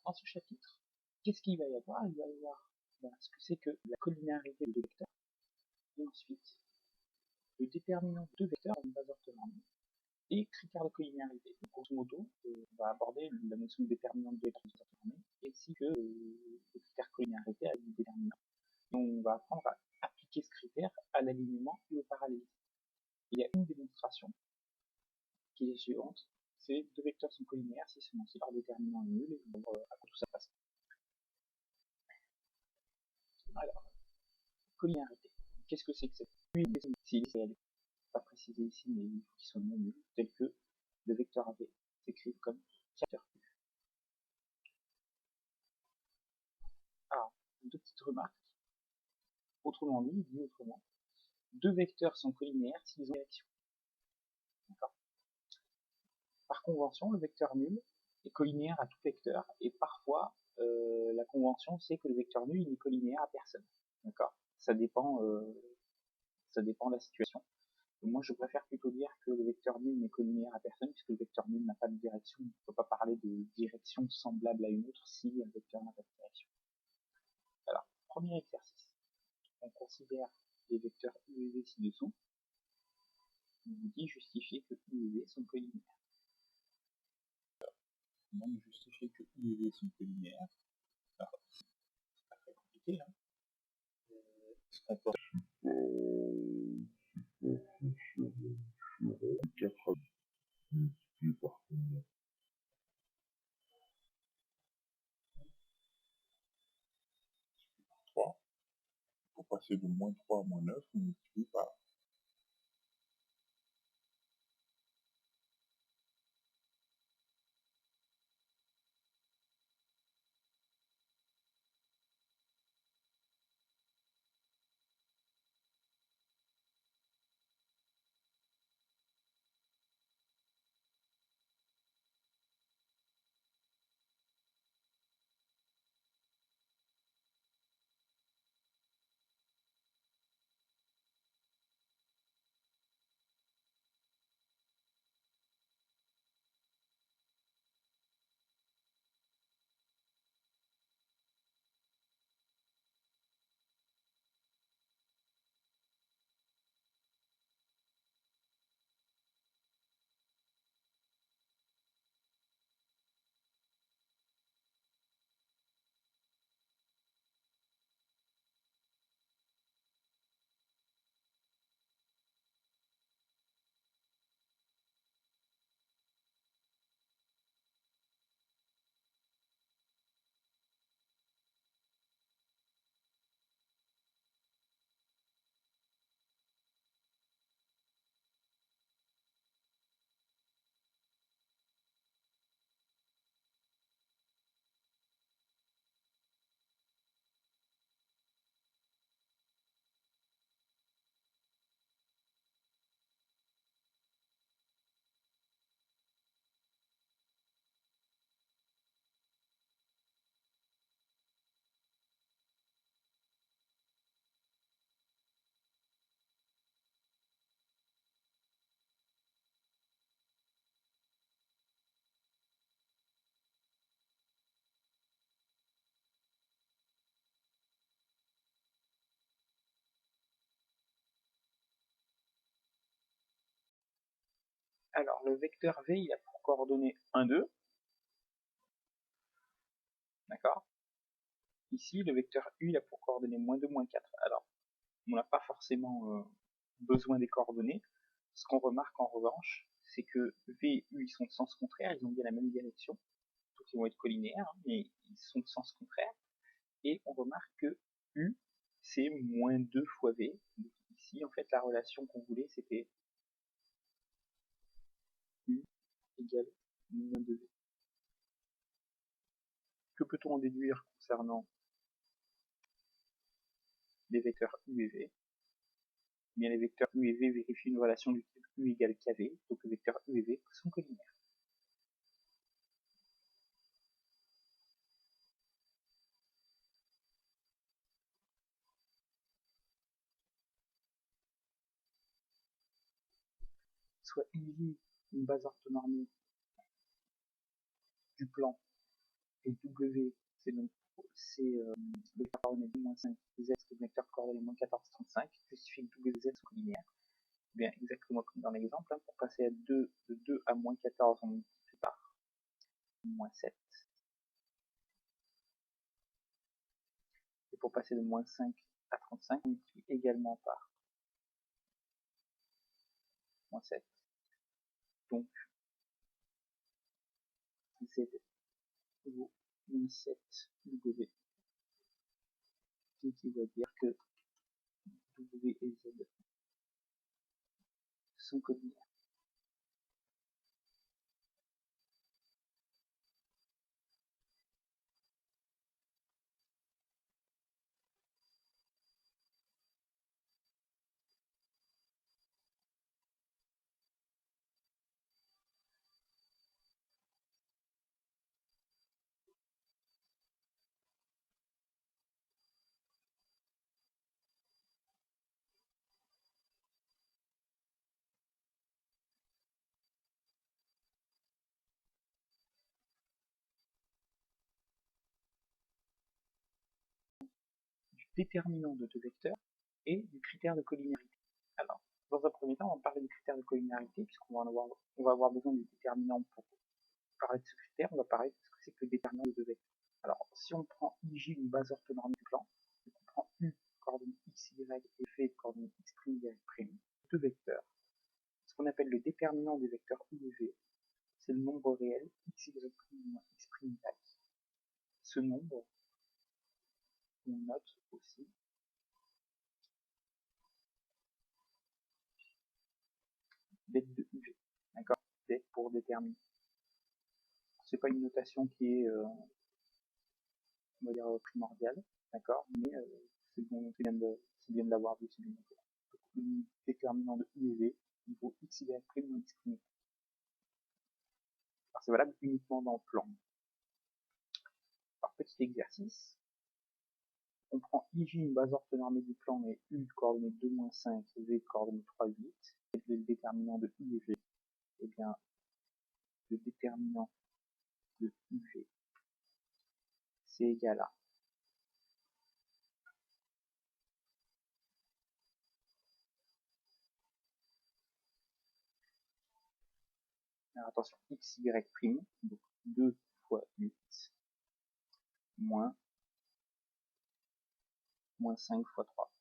dans ce chapitre, qu'est-ce qu'il va y avoir? Il va y avoir ce que c'est que la collinéarité de deux vecteurs, et ensuite le déterminant de deux vecteurs dans une base orthonormée, et critères de collinéarité. Donc, grosso modo, on va aborder la notion de déterminant de deux vecteurs orthonormés, ainsi que le critère de collinéarité avec du déterminant. Et on va apprendre à appliquer ce critère à l'alignement et au parallélisme. Il y a une démonstration qui est la suivante, c'est deux vecteurs sont collinéaires si seulement si leur déterminant est nul, et on va voir à quoi tout ça passe. Alors, collinéarité. Qu'est-ce que c'est que cette collinéarité? Pas précisé ici, mais il faut qu'ils soient non nuls, tels que le vecteur AV s'écrit comme vecteur U. Alors, deux petites remarques. Autrement dit autrement, deux vecteurs sont collinéaires s'ils ont une direction. D'accord. Par convention, le vecteur nul est collinéaire à tout vecteur, et parfois, la convention c'est que le vecteur nul n'est collinéaire à personne. D'accord. Ça dépend de la situation. Moi, je préfère plutôt dire que le vecteur nul n'est collinéaire à personne, puisque le vecteur nul n'a pas de direction. On ne peut pas parler de direction semblable à une autre si un vecteur n'a pas de direction. Alors, premier exercice. On considère les vecteurs U et V ci-dessous. On vous dit justifier que U et V sont collinéaires. Comment nous justifier que U et V sont collinéaires? Alors, c'est pas très compliqué, hein. Ce qu'on peut pour passer de moins 3 à moins 9, on multiplie par Alors, le vecteur V, il a pour coordonnées 1, 2. D'accord. Ici, le vecteur U, il a pour coordonnées moins 2, moins 4. Alors, on n'a pas forcément besoin des coordonnées. Ce qu'on remarque en revanche, c'est que V et U, ils sont de sens contraire, ils ont bien la même direction. Donc, ils vont être collinéaires, mais ils sont de sens contraire. Et on remarque que U, c'est moins 2 fois V. Donc, ici, en fait, la relation qu'on voulait, c'était U égale moins 2V. Que peut-on en déduire concernant les vecteurs U et V? Bien, les vecteurs U et V vérifient une relation du type U égale KV, donc les vecteurs U et V sont collinéaires. Soit une base orthonormée du plan et W, c'est le vecteur coordonné 2-5, Z, c'est le vecteur coordonné moins 14, 35, justifie que WZ soit linéaire. Bien, exactement comme dans l'exemple, hein, pour passer de 2 à moins 14, on multiplie par moins 7. Et pour passer de moins 5 à 35, on multiplie également par moins 7. Donc, Z vaut moins 7W. Ce qui veut dire que W et Z sont collinaires. Du déterminant de deux vecteurs et du critère de collinéarité. Alors, dans un premier temps, on va parler du critère de collinéarité, puisqu'on va avoir besoin du déterminant pour parler de ce critère. On va parler de ce que c'est que le déterminant de deux vecteurs. Alors, si on prend IJ, une base orthonormée du plan, et qu'on prend U, coordonnées x, y, et V, coordonnées x', y', deux vecteurs, ce qu'on appelle le déterminant des vecteurs U et V, c'est le nombre réel x, y', moins x', y. Ce nombre, on note aussi det de UV, d'accord, det pour déterminer. C'est pas une notation qui est, on va dire, primordiale, d'accord, mais c'est bien de l'avoir vu, c'est bien de l'avoir. Le déterminant de U et V, il vaut x, y', moins x'. Alors c'est valable uniquement dans le plan. Alors petit exercice, on prend IJ, une base orthonormée du plan, et U coordonnée 2, 5, V coordonnée 3, 8, et le déterminant de U et V, et bien le déterminant de UV, c'est égal à alors attention, x, y', donc 2 fois 8, moins 5 fois 3.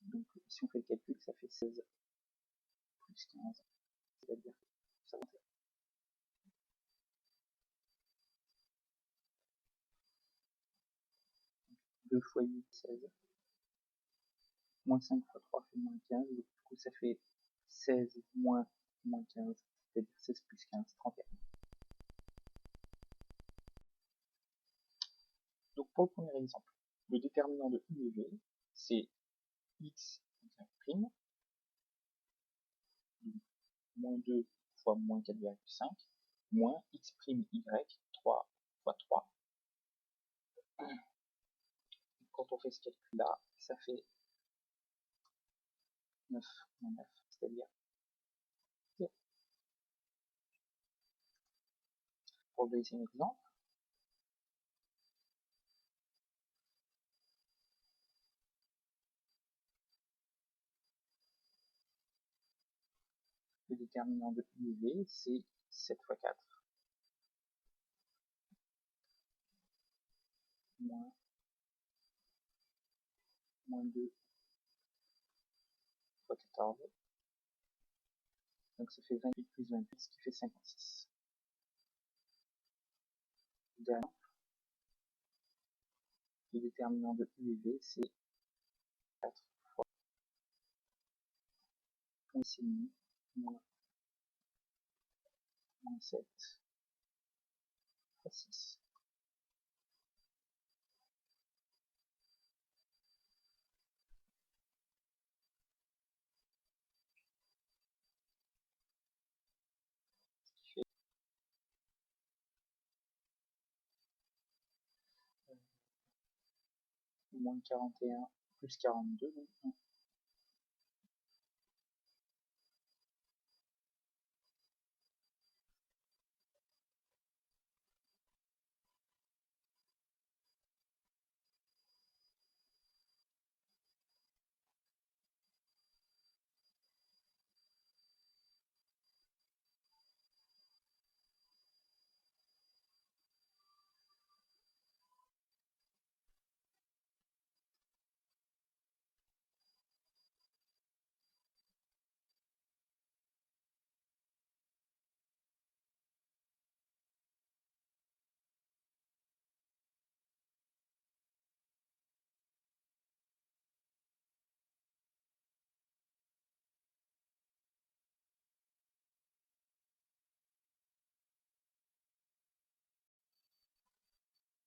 Donc si on fait le calcul, ça fait 16 plus 15, c'est-à-dire ça va faire 2 fois 8, 16, moins 5 fois 3 fait moins 15, donc du coup ça fait 16 moins 15, c'est-à-dire 16 plus 15, 31. Donc pour le premier exemple, le déterminant de U et V, c'est x, y', donc moins 2 fois moins 4,5, moins x', y, 3 fois 3. Quand on fait ce calcul-là, ça fait 9 moins 9, c'est-à-dire 0. Pour le deuxième exemple, le déterminant de U et V, c'est 7 fois 4, moins 2 fois 14, donc ça fait 28 plus 28, ce qui fait 56. Également, le déterminant de U et V, c'est 4 fois 11,5, moins 7 fois 6. Ce qui fait moins 41 plus 42, donc 1.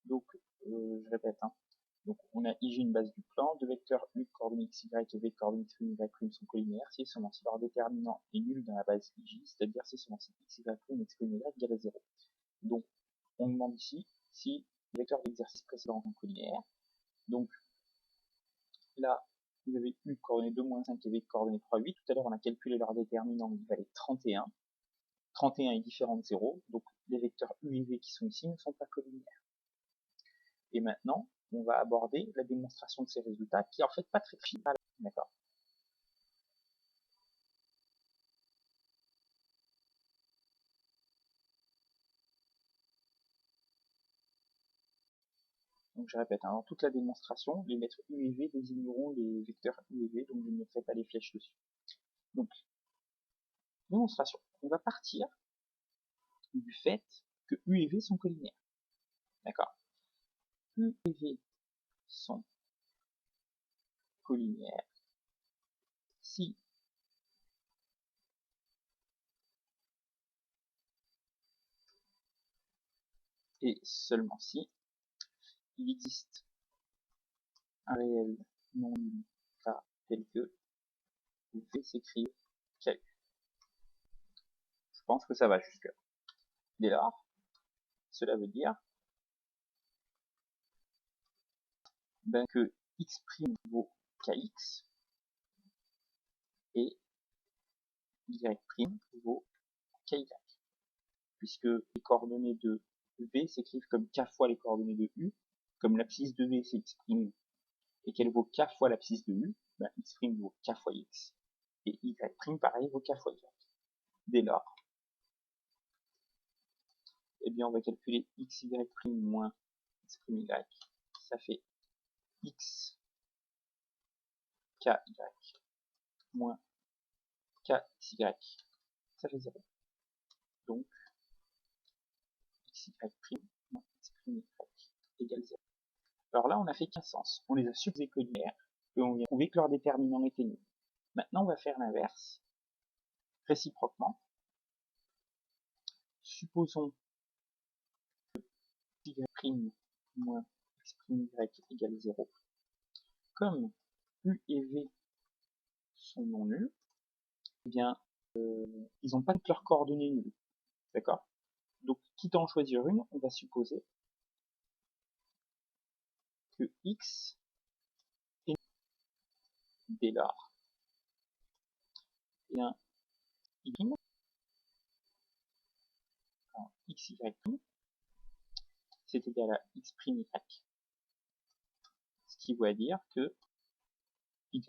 Donc, je répète, hein. Donc, on a IG une base du plan, deux vecteurs U, coordonnées x, y et v, coordonnées x, y' sont collinéaires si et seulement si leur déterminant est nul dans la base IG, c'est-à-dire si seulement si x, y', x, y égale à 0. Donc, on demande ici si les vecteurs de l'exercice précédent sont collinéaires. Donc, là, vous avez U coordonnées 2, moins 5 et V coordonnées 3, 8. Tout à l'heure, on a calculé leur déterminant, il valait 31. 31 est différent de 0, donc les vecteurs U et V qui sont ici ne sont pas collinéaires. Et maintenant, on va aborder la démonstration de ces résultats, qui est en fait pas très finale. D'accord. Donc je répète, hein, dans toute la démonstration, les lettres U et V désigneront les vecteurs U et V, donc je ne mettrai pas les flèches dessus. Donc, démonstration. On va partir du fait que U et V sont collinéaires. D'accord. U et V sont collinéaires si et seulement si il existe un réel non nul K tel que V s'écrit KU. Je pense que ça va jusque là. Dès lors, cela veut dire que x' vaut kx et y' vaut ky, puisque les coordonnées de V s'écrivent comme k fois les coordonnées de U, comme l'abscisse de V c'est x' et qu'elle vaut k fois l'abscisse de U, x' vaut k fois x, et y' pareil vaut k fois y. Dès lors, eh bien on va calculer xy' moins x'y, ça fait x ky moins kxy, ça fait 0. Donc, xy' moins x'y égale 0. Alors là, on a fait qu'un sens. On les a supposés collinéaires, et on vient prouver que leur déterminant était nul. Maintenant, on va faire l'inverse, réciproquement. Supposons que y' moins x'y égale 0. Comme U et V sont non nuls, eh bien, ils n'ont pas toutes leurs coordonnées nulles. D'accord? Donc, quitte à en choisir une, on va supposer que x est nul. Dès lors, eh bien, y', xy', c'est égal à x'y, ce qui veut dire que y'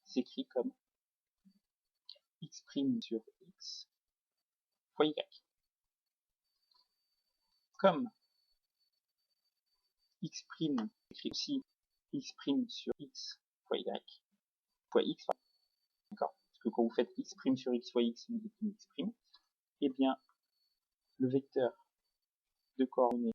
s'écrit comme x' sur x fois y. Comme x' écrit aussi x' sur x fois y fois x, d'accord, parce que quand vous faites x' sur x fois x, vous déclinez x', et bien le vecteur de coordonnées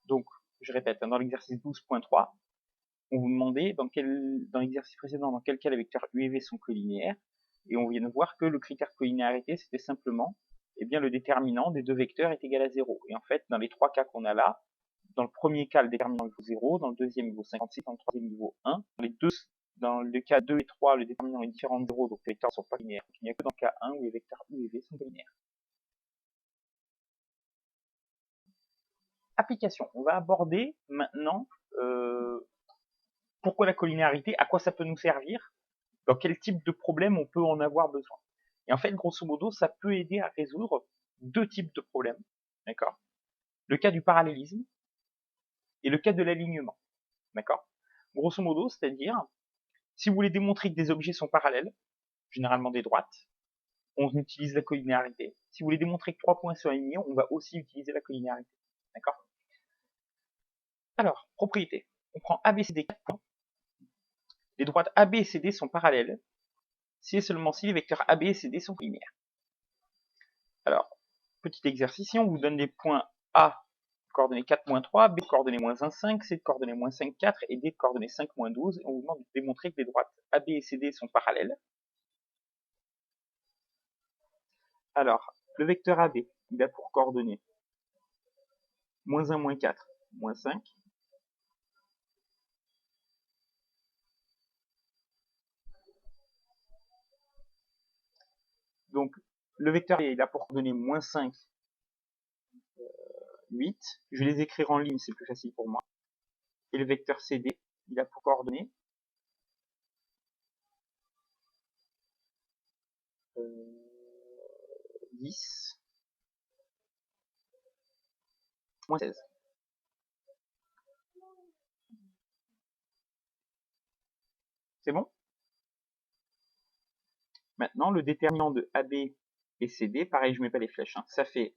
Donc, je répète, dans l'exercice 12.3, on vous demandait dans l'exercice précédent dans quel cas les vecteurs u et v sont collinéaires, et on vient de voir que le critère de collinéarité, c'était simplement le déterminant des deux vecteurs est égal à 0. Et en fait, dans les trois cas qu'on a là, dans le premier cas, le déterminant vaut 0, dans le deuxième, il vaut 56, dans le troisième, il vaut 1. Dans le cas 2 et 3, le déterminant est différent de 0, donc les vecteurs ne sont pas linéaires. Donc, il n'y a que dans le cas 1 où les vecteurs u et v sont linéaires. Application. On va aborder maintenant pourquoi la collinéarité, à quoi ça peut nous servir, dans quel type de problème on peut en avoir besoin. Et en fait, grosso modo, ça peut aider à résoudre deux types de problèmes. D'accord ? Le cas du parallélisme et le cas de l'alignement. D'accord ? Grosso modo, c'est-à-dire, si vous voulez démontrer que des objets sont parallèles, généralement des droites, on utilise la collinéarité. Si vous voulez démontrer que trois points sont alignés, on va aussi utiliser la collinéarité. D'accord ? Alors, propriété. On prend ABCD 4 points. Les droites AB et CD sont parallèles si et seulement si les vecteurs AB et CD sont linéaires. Alors, petit exercice, si on vous donne des points A de coordonnées 4, moins 3, B de coordonnées moins 1, 5, C de coordonnées moins 5, 4 et D de coordonnées 5, moins 12, et on vous demande de démontrer que les droites AB et CD sont parallèles. Alors, le vecteur AB, il a pour coordonnées moins 1, moins 4, moins 5. Donc, le vecteur A, il a pour coordonnées moins 5, 8. Je vais les écrire en ligne, c'est plus facile pour moi. Et le vecteur CD, il a pour coordonnées 10, moins 16. C'est bon? Maintenant, le déterminant de AB et CD, pareil, je ne mets pas les flèches, hein, ça fait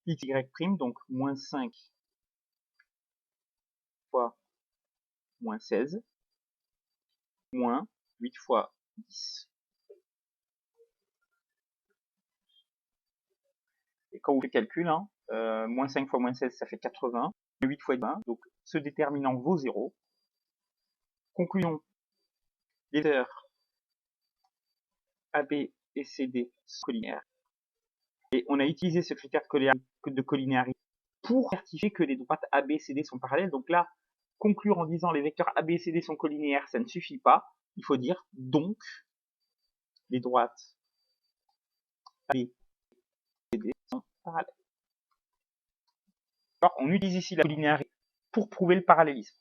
XY', donc moins 5 fois moins 16, moins 8 fois 10. Et quand vous faites le calcul, hein, moins 5 fois moins 16, ça fait 80, 8 fois 20, donc ce déterminant vaut 0. Conclusion, les vecteurs AB et CD sont collinéaires. Et on a utilisé ce critère de collinéarité pour certifier que les droites AB et CD sont parallèles. Donc là, conclure en disant les vecteurs AB et CD sont collinéaires, ça ne suffit pas. Il faut dire donc les droites AB et CD sont parallèles. Alors, on utilise ici la collinéarité pour prouver le parallélisme.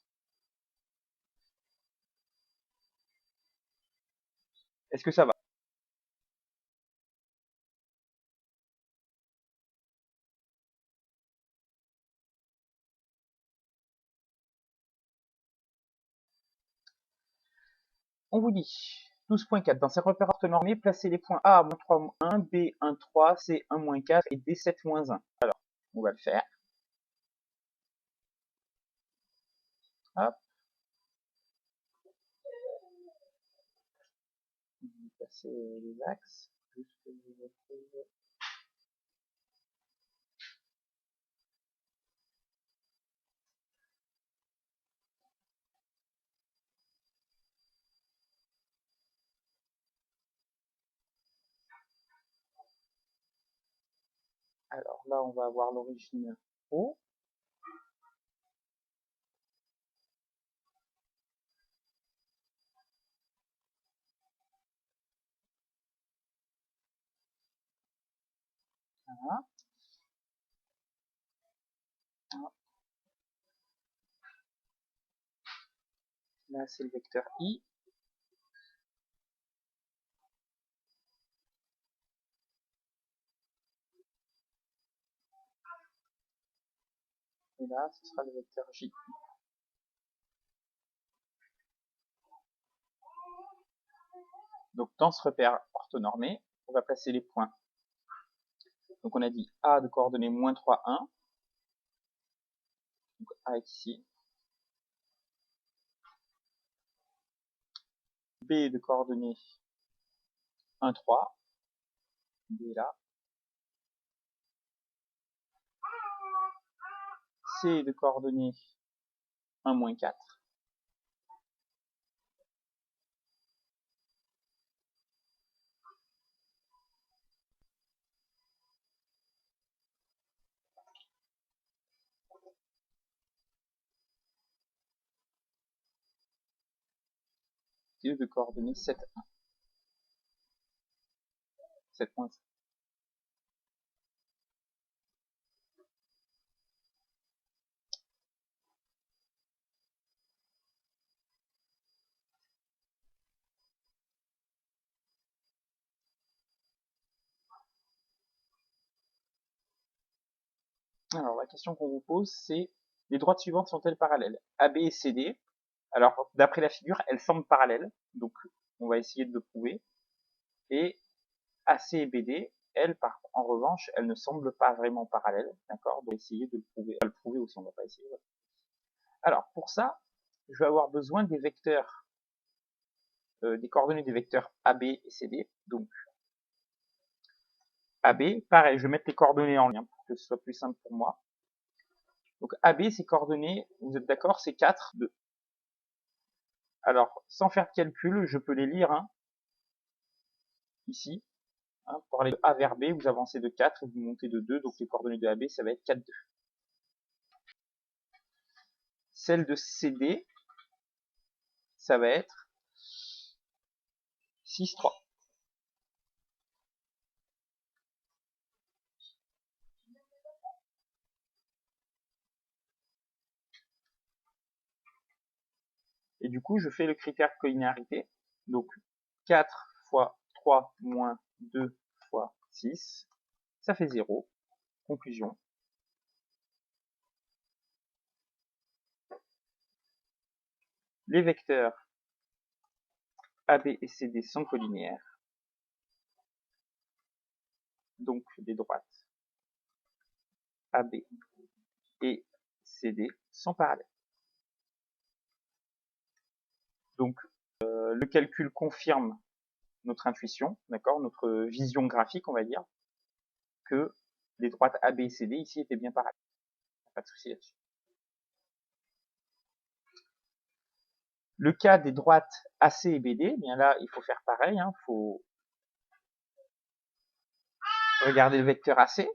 Est-ce que ça va? On vous dit 12.4. Dans ces repères orthonormés, placez les points A, 3, 1, B, 1, 3, C, 1, 4 et D, 7, 1. Alors, on va le faire. Hop. On va passer les axes. Juste que je retrouve. Alors là, on va avoir l'origine O. Voilà. Là, c'est le vecteur I. Et là, ce sera le vecteur J. Donc, dans ce repère orthonormé, on va placer les points. Donc, on a dit A de coordonnées moins 3, 1. Donc, A est ici. B de coordonnées 1, 3. B est là. C de coordonnées 1, moins 4. D de coordonnées 7, 1. 7, moins 5. Alors, la question qu'on vous pose, c'est les droites suivantes sont-elles parallèles? AB et CD. Alors, d'après la figure, elles semblent parallèles. Donc, on va essayer de le prouver. Et AC et BD, elles, en revanche, elles ne semblent pas vraiment parallèles. D'accord? Donc, essayer de le prouver. À le prouver aussi, on va pas essayer. Ouais. Alors, pour ça, je vais avoir besoin des vecteurs, des coordonnées des vecteurs AB et CD. Donc, AB, pareil, je vais mettre les coordonnées en lien pour que ce soit plus simple pour moi. Donc AB, ces coordonnées, vous êtes d'accord, c'est 4, 2. Alors, sans faire de calcul, je peux les lire, hein, ici. Hein, pour aller de A vers B, vous avancez de 4 et vous montez de 2, donc les coordonnées de AB, ça va être 4, 2. Celle de CD, ça va être 6, 3. Et du coup, je fais le critère de collinéarité. Donc, 4 fois 3 moins 2 fois 6, ça fait 0. Conclusion. Les vecteurs AB et CD sont collinéaires. Donc, les droites AB et CD sont parallèles. Donc, le calcul confirme notre intuition, d'accord, notre vision graphique, on va dire, que les droites AB et CD ici étaient bien parallèles. Pas de souci là-dessus. Le cas des droites AC et BD, bien là, il faut faire pareil, hein, faut regarder le vecteur AC.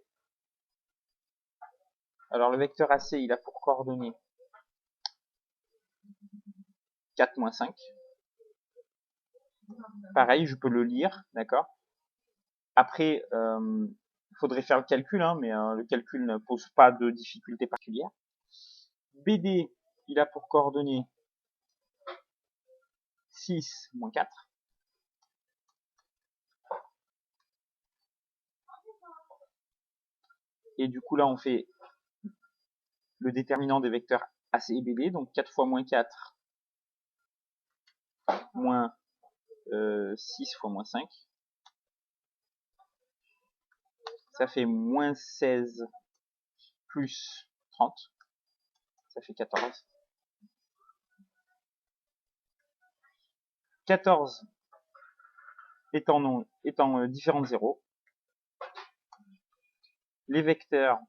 Alors le vecteur AC, il a pour coordonnées 4, moins 5. Pareil, je peux le lire, d'accord. Après, il faudrait faire le calcul, hein, mais le calcul ne pose pas de difficulté particulière. BD, il a pour coordonnées 6, moins 4. Et du coup, là, on fait le déterminant des vecteurs AC et BD, donc 4 fois moins 4, moins 6 fois moins 5. Ça fait moins 16 plus 30. Ça fait 14. 14 étant différent de 0. Les vecteurs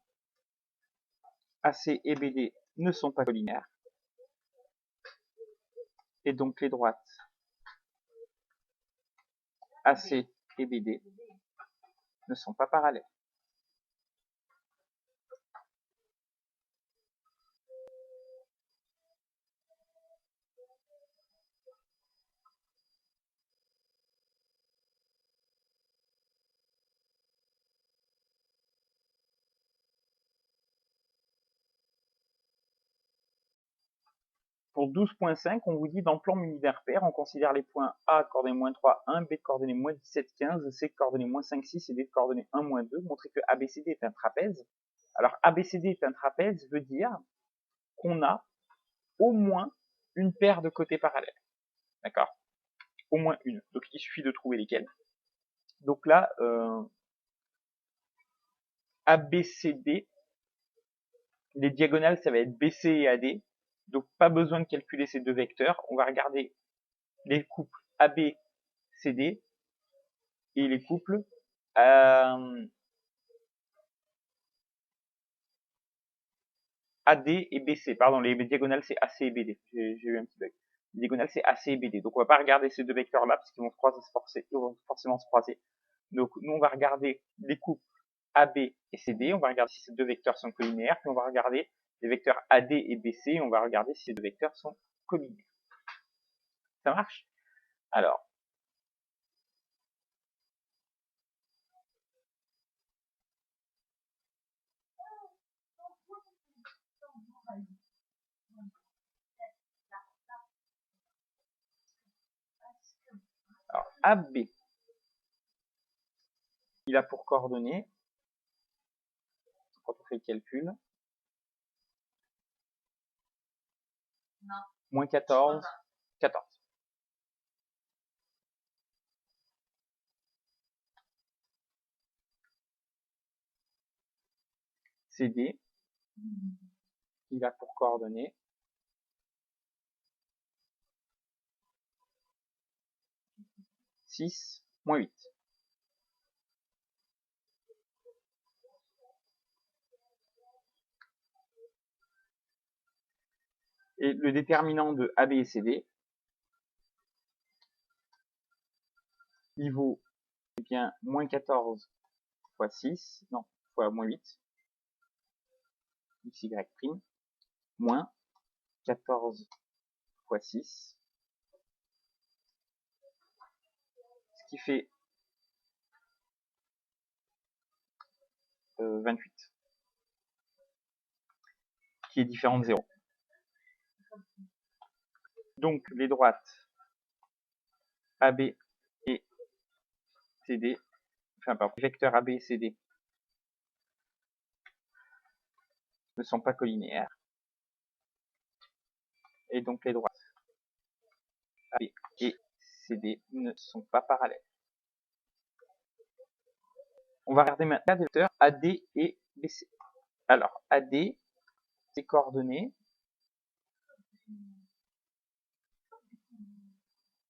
AC et BD ne sont pas collinéaires. Et donc les droites AC et BD ne sont pas parallèles. Pour 12.5, on vous dit dans le plan univers pair, on considère les points A de coordonnées moins 3, 1, B de coordonnées moins 17, 15, C de coordonnées moins 5, 6 et D de coordonnées 1, moins 2. Montrer que ABCD est un trapèze. Alors ABCD est un trapèze veut dire qu'on a au moins une paire de côtés parallèles. D'accord? Au moins une. Donc il suffit de trouver lesquels. Donc là, ABCD, les diagonales, ça va être BC et AD. Donc pas besoin de calculer ces deux vecteurs. On va regarder les couples ABCD et les couples AD et BC. Pardon, les diagonales, c'est AC et BD. J'ai eu un petit bug. Les diagonales, c'est AC et BD. Donc, on va pas regarder ces deux vecteurs-là, parce qu'ils vont ils vont forcément se croiser. Donc, nous, on va regarder les couples AB et CD. On va regarder si ces deux vecteurs sont collinéaires. Puis, on va regarder les vecteurs AD et BC. Et on va regarder si ces deux vecteurs sont collinéaires. Ça marche? Alors, AB, il a pour coordonnées, quand on fait le calcul, moins 14, 14. CD, il a pour coordonnées 6, moins 8. Et le déterminant de AB et CD, il vaut eh bien, moins 14 fois 6, non, fois moins 8, xy prime, moins 14 fois 6, ce qui fait 28, qui est différent de 0. Donc, les droites AB et CD, enfin, pardon, les vecteurs AB et CD ne sont pas collinéaires. Et donc, les droites AB et CD ne sont pas parallèles. On va regarder maintenant les vecteurs AD et BC. Alors, AD, ses coordonnées,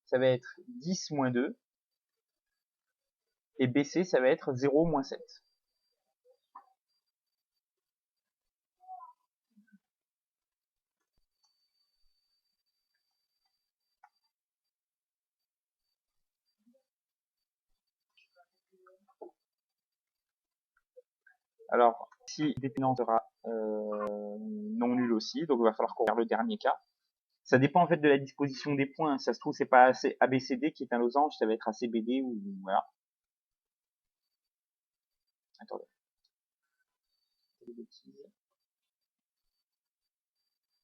ça va être 10 moins 2, et BC, ça va être 0 moins 7. Alors, ici, dépendance sera non nulle aussi, donc il va falloir qu'on regarde le dernier cas. Ça dépend en fait de la disposition des points. Ça se trouve, c'est pas ABCD qui est un losange, ça va être ACBD ou voilà. Attendez.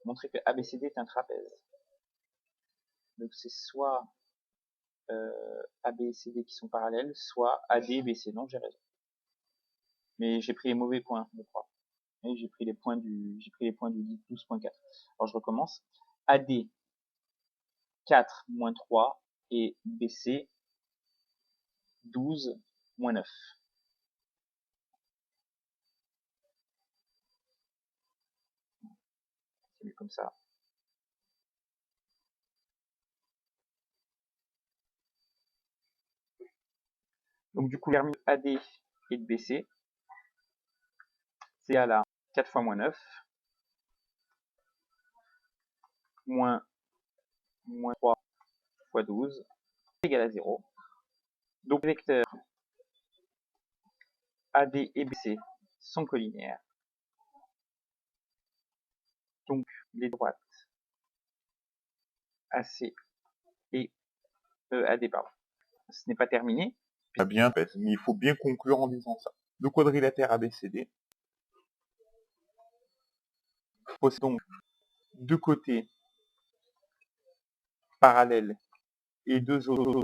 Montrer que ABCD est un trapèze. Donc c'est soit AB et CD qui sont parallèles, soit AD et BC. Non, j'ai raison. Mais j'ai pris les mauvais points, je crois. Et j'ai pris les points du 12.4. Alors je recommence. AD 4 moins 3 et BC 12 moins 9. C'est mieux comme ça. Donc du coup, l'ermite AD et de BC, c'est à la 4 fois moins 9, moins 3 fois 12, égale à 0. Donc les vecteurs AD et BC sont collinéaires. Donc les droites AC et AD, pardon. Ce n'est pas terminé. Très bien, mais il faut bien conclure en disant ça. Le quadrilatère ABCD possède donc deux côtés parallèles et deux autres